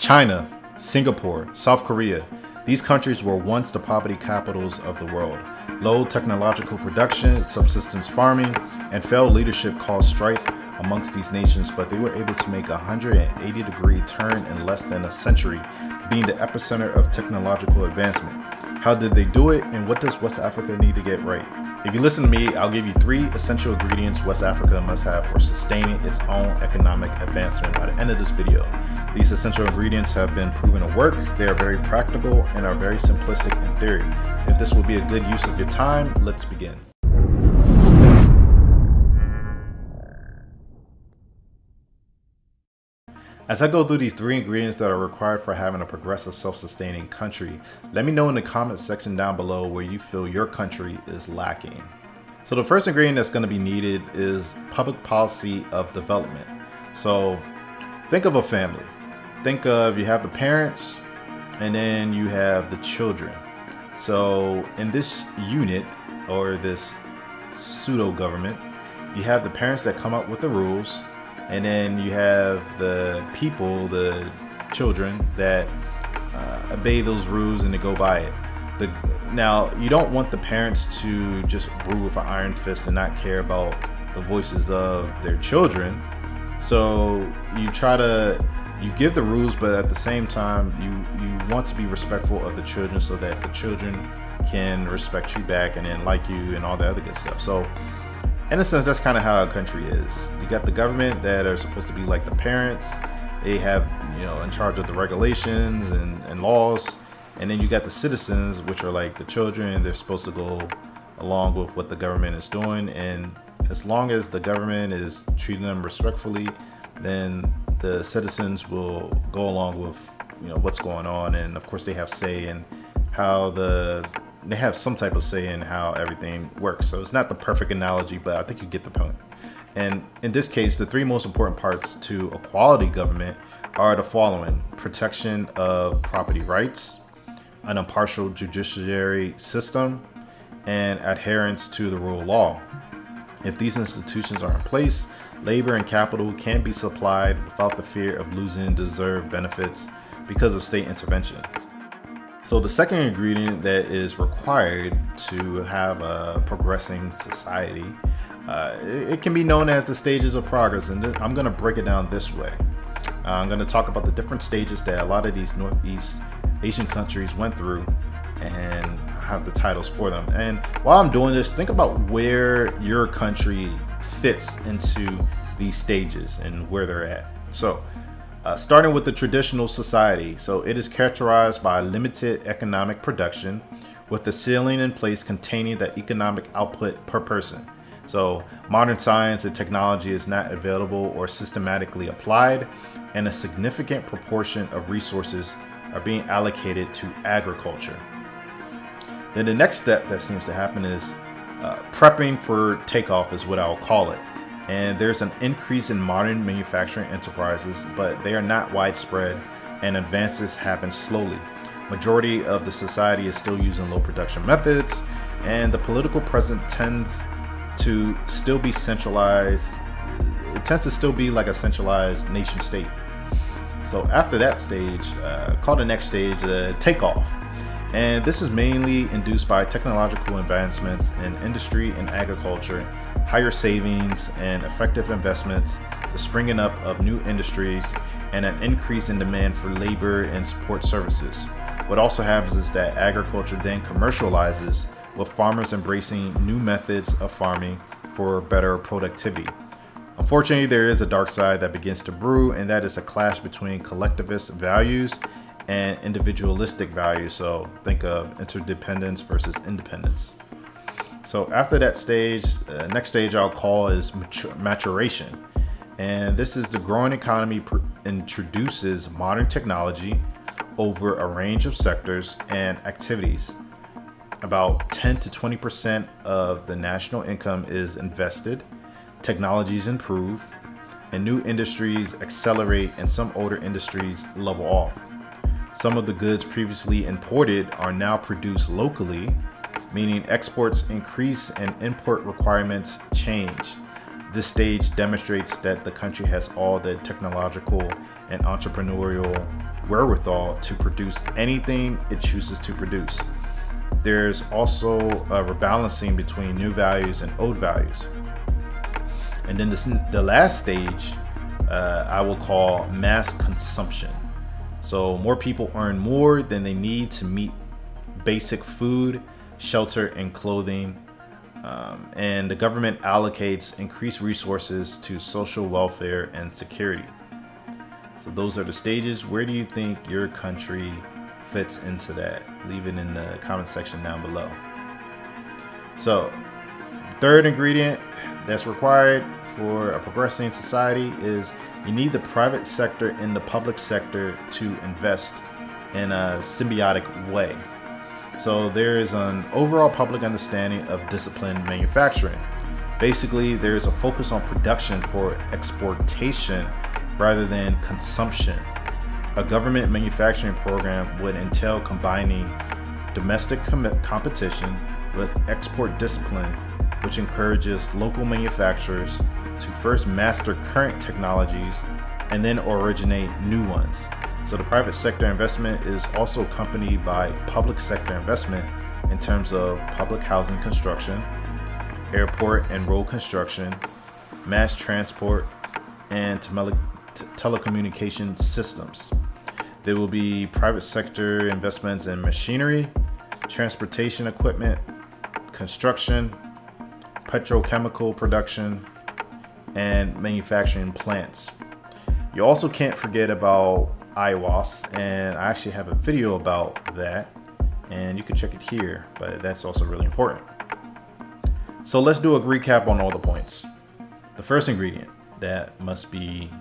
China, Singapore, South Korea. These countries were once the poverty capitals of the world. Low technological production, subsistence farming, and failed leadership caused strife amongst these nations, but they were able to make a 180-degree turn in less than a century, being the epicenter of technological advancement. How did they do it, and what does West Africa need to get right? If you listen to me, I'll give you 3 essential ingredients West Africa must have for sustaining its own economic advancement by the end of this video. These essential ingredients have been proven to work, they are very practical, and are very simplistic in theory. If this will be a good use of your time, let's begin. As I go through these 3 ingredients that are required for having a progressive, self-sustaining country, let me know in the comments section down below where you feel your country is lacking. So the first ingredient that's going to be needed is public policy of development. So think of a family. Think of, you have the parents and then you have the children. So in this unit, or this pseudo government, you have the parents that come up with the rules, and then you have the people, the children, that obey those rules and they go by it. Now, you don't want the parents to just rule with an iron fist and not care about the voices of their children. So you give the rules, but at the same time, you want to be respectful of the children so that the children can respect you back and then like you and all the other good stuff. So in a sense, that's kind of how a country is. You got the government that are supposed to be like the parents. They have, in charge of the regulations and laws. And then you got the citizens, which are like the children. They're supposed to go along with what the government is doing. And as long as the government is treating them respectfully, then the citizens will go along with, what's going on. And of course, they have say in how they have some type of say in how everything works. So it's not the perfect analogy, but I think you get the point. And in this case, the 3 most important parts to a quality government are the following: protection of property rights, an impartial judiciary system, and adherence to the rule of law. If these institutions are in place, labor and capital can be supplied without the fear of losing deserved benefits because of state intervention. So the second ingredient that is required to have a progressing society, it can be known as the stages of progress. And I'm going to break it down this way. I'm going to talk about the different stages that a lot of these Northeast Asian countries went through and have the titles for them. And while I'm doing this, think about where your country fits into these stages and where they're at. So starting with the traditional society. So it is characterized by limited economic production with a ceiling in place containing the economic output per person. So modern science and technology is not available or systematically applied, and a significant proportion of resources are being allocated to agriculture. Then the next step that seems to happen is prepping for takeoff is what I'll call it. And there's an increase in modern manufacturing enterprises, but they are not widespread and advances happen slowly. Majority of the society is still using low production methods, and the political present tends to still be centralized. It tends to still be like a centralized nation state. So after that stage, called the next stage, the takeoff. And this is mainly induced by technological advancements in industry and agriculture, higher savings and effective investments, the springing up of new industries, and an increase in demand for labor and support services. What also happens is that agriculture then commercializes, with farmers embracing new methods of farming for better productivity. Unfortunately, there is a dark side that begins to brew, and that is a clash between collectivist values and individualistic values. So think of interdependence versus independence. So after that stage, next stage I'll call is maturation. And this is the growing economy introduces modern technology over a range of sectors and activities. About 10 to 20% of the national income is invested, technologies improve, and new industries accelerate, and some older industries level off. Some of the goods previously imported are now produced locally, meaning exports increase and import requirements change. This stage demonstrates that the country has all the technological and entrepreneurial wherewithal to produce anything it chooses to produce. There's also a rebalancing between new values and old values. And then the last stage, I will call mass consumption. So more people earn more than they need to meet basic food, shelter, and clothing. And the government allocates increased resources to social welfare and security. So those are the stages. Where do you think your country fits into that? Leave it in the comment section down below. So, third ingredient that's required for a progressing society is you need the private sector and the public sector to invest in a symbiotic way. So there is an overall public understanding of disciplined manufacturing. Basically, there is a focus on production for exportation rather than consumption. A government manufacturing program would entail combining domestic competition with export discipline, which encourages local manufacturers to first master current technologies and then originate new ones. So the private sector investment is also accompanied by public sector investment in terms of public housing construction, airport and road construction, mass transport, and telecommunication systems. There will be private sector investments in machinery, transportation equipment, construction, petrochemical production, and manufacturing plants. You also can't forget about IWAS, and I actually have a video about that, and you can check it here, but that's also really important. So let's do a recap on all the points. The first ingredient that must be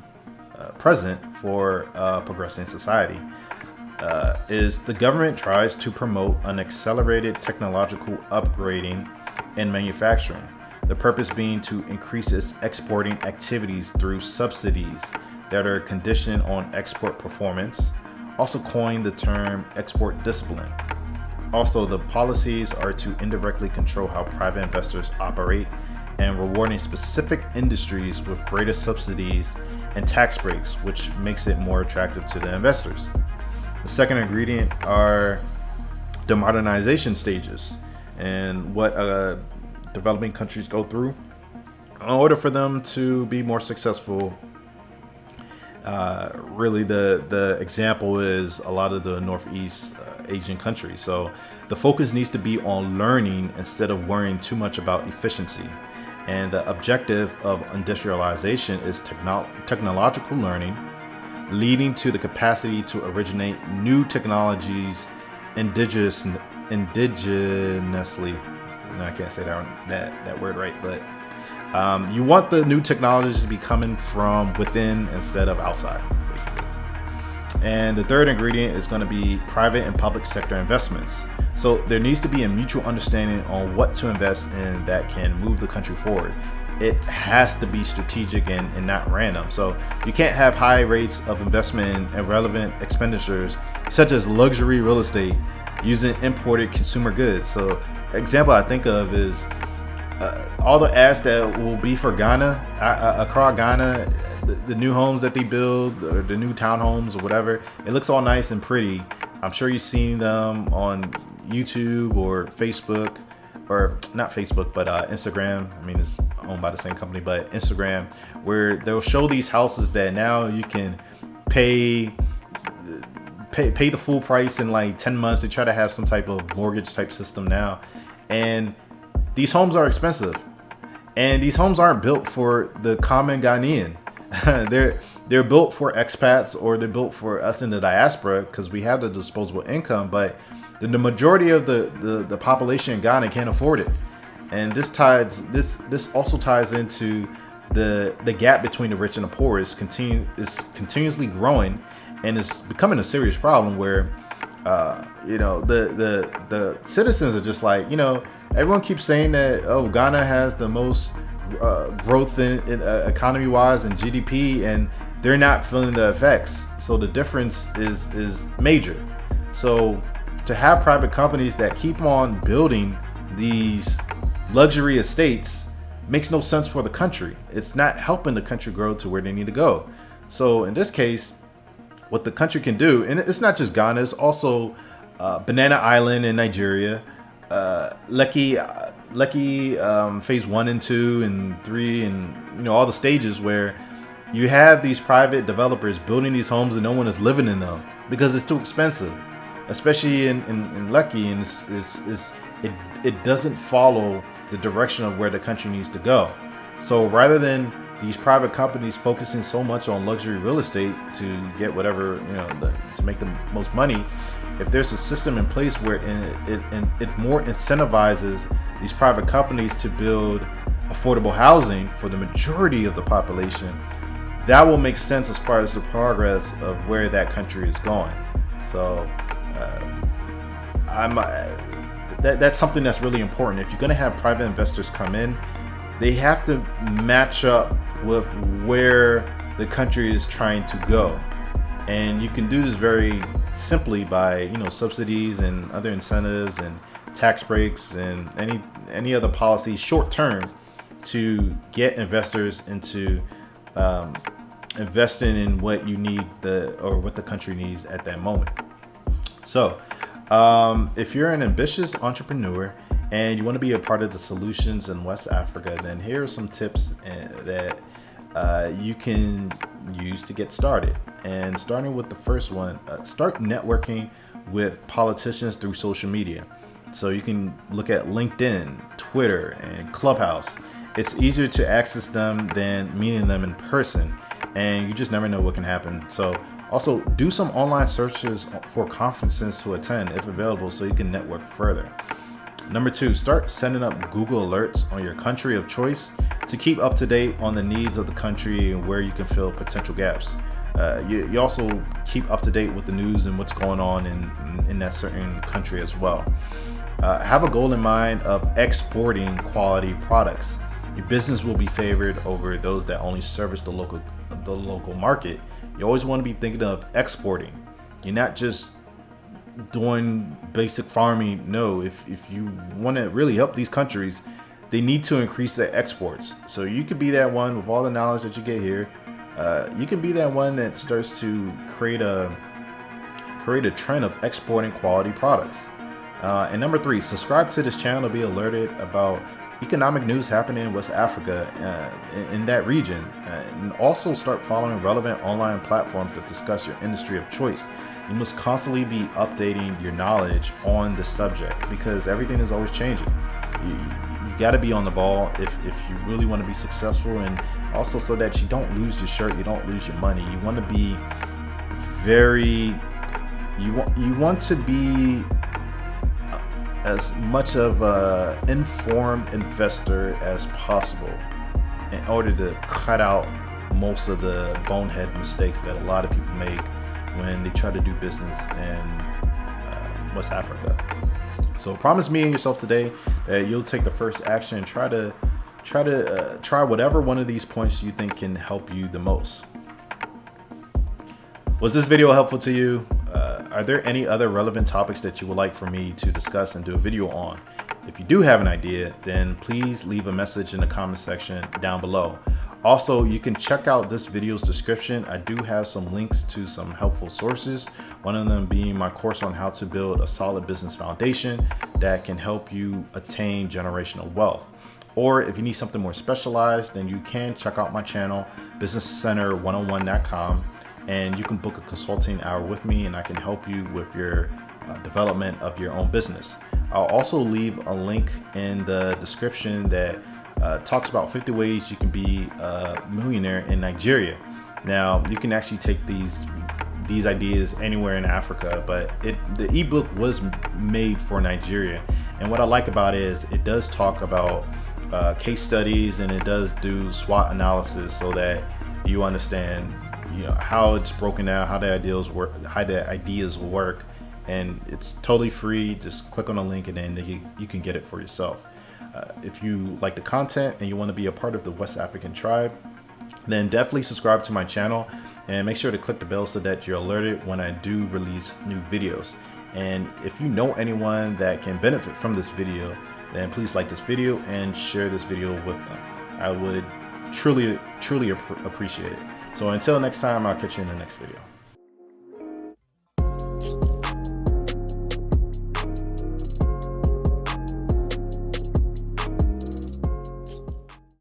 present for a progressing society is the government tries to promote an accelerated technological upgrading in manufacturing. The purpose being to increase its exporting activities through subsidies that are conditioned on export performance, also coined the term export discipline. Also, the policies are to indirectly control how private investors operate and rewarding specific industries with greater subsidies and tax breaks, which makes it more attractive to the investors. The second ingredient are the modernization stages and what developing countries go through in order for them to be more successful. Really, the example is a lot of the Northeast Asian countries. So the focus needs to be on learning instead of worrying too much about efficiency. And the objective of industrialization is technological learning, leading to the capacity to originate new technologies indigenously. No, I can't say that word right, but you want the new technologies to be coming from within instead of outside, basically. And the third ingredient is going to be private and public sector investments. So there needs to be a mutual understanding on what to invest in that can move the country forward. It has to be strategic and not random. So you can't have high rates of investment in irrelevant expenditures, such as luxury real estate, using imported consumer goods. So example I think of is all the ads that will be for Ghana, Accra, Ghana, the new homes that they build, or the new townhomes or whatever. It looks all nice and pretty. I'm sure you've seen them on YouTube or Facebook, or not Facebook, but Instagram. I mean, it's owned by the same company, but Instagram, where they'll show these houses that now you can pay the full price in like 10 months. They try to have some type of mortgage type system now. And these homes are expensive. And these homes aren't built for the common Ghanaian. They're built for expats, or they're built for us in the diaspora because we have the disposable income, but the majority of the population in Ghana can't afford it. And this also ties into the gap between the rich and the poor is continuously growing, and is becoming a serious problem where the citizens are just like, everyone keeps saying that, oh, Ghana has the most growth in economy wise and GDP, and they're not feeling the effects. So the difference is major. So to have private companies that keep on building these luxury estates makes no sense for the country. It's not helping the country grow to where they need to go. So in this case, what the country can do. And it's not just Ghana, it's also Banana Island in Nigeria, Lekki phase 1 and 2 and 3, and all the stages where you have these private developers building these homes and no one is living in them because it's too expensive, especially in Lekki, and it doesn't follow the direction of where the country needs to go. So rather than these private companies focusing so much on luxury real estate to get whatever, to make the most money, if there's a system in place where it more incentivizes these private companies to build affordable housing for the majority of the population, that will make sense as far as the progress of where that country is going. So that's something that's really important. If you're going to have private investors come in, they have to match up with where the country is trying to go. And you can do this very simply by subsidies and other incentives and tax breaks and any other policy short term to get investors into investing in what you need what the country needs at that moment. So if you're an ambitious entrepreneur and you want to be a part of the solutions in West Africa, then here are some tips that you can use to get started. And starting with the first one, start networking with politicians through social media. So you can look at LinkedIn, Twitter, and Clubhouse. It's easier to access them than meeting them in person, and you just never know what can happen. So also do some online searches for conferences to attend if available so you can network further. Number 2, start sending up Google alerts on your country of choice to keep up to date on the needs of the country and where you can fill potential gaps. You also keep up to date with the news and what's going on in that certain country as well. Have a goal in mind of exporting quality products. Your business will be favored over those that only service the local market. You always want to be thinking of exporting. You're not just doing basic farming. No, if you want to really help these countries, they need to increase their exports. So you could be that one with all the knowledge that you get here. You can be that one that starts to create a trend of exporting quality products. And number 3, subscribe to this channel to be alerted about economic news happening in West Africa, in that region. And also start following relevant online platforms that discuss your industry of choice. You must constantly be updating your knowledge on the subject because everything is always changing. You got to be on the ball if you really want to be successful, and also so that you don't lose your shirt, you don't lose your money. You want to be you want to be as much of an informed investor as possible in order to cut out most of the bonehead mistakes that a lot of people make when they try to do business in West Africa. So promise me and yourself today that you'll take the first action and try whatever one of these points you think can help you the most. Was this video helpful to you? Are there any other relevant topics that you would like for me to discuss and do a video on? If you do have an idea, then please leave a message in the comment section down below. Also, you can check out this video's description. I do have some links to some helpful sources, one of them being my course on how to build a solid business foundation that can help you attain generational wealth. Or if you need something more specialized, then you can check out my channel, businesscenter101.com, and you can book a consulting hour with me and I can help you with your development of your own business. I'll also leave a link in the description that talks about 50 ways you can be a millionaire in Nigeria. Now, you can actually take these ideas anywhere in Africa, but the ebook was made for Nigeria. And what I like about it is it does talk about case studies, and it does do SWOT analysis so that you understand how it's broken down, how the ideas work, and it's totally free. Just click on the link and then you can get it for yourself. If you like the content and you want to be a part of the West African tribe, then definitely subscribe to my channel and make sure to click the bell so that you're alerted when I do release new videos. And if you know anyone that can benefit from this video, then please like this video and share this video with them. I would truly appreciate it. So until next time, I'll catch you in the next video.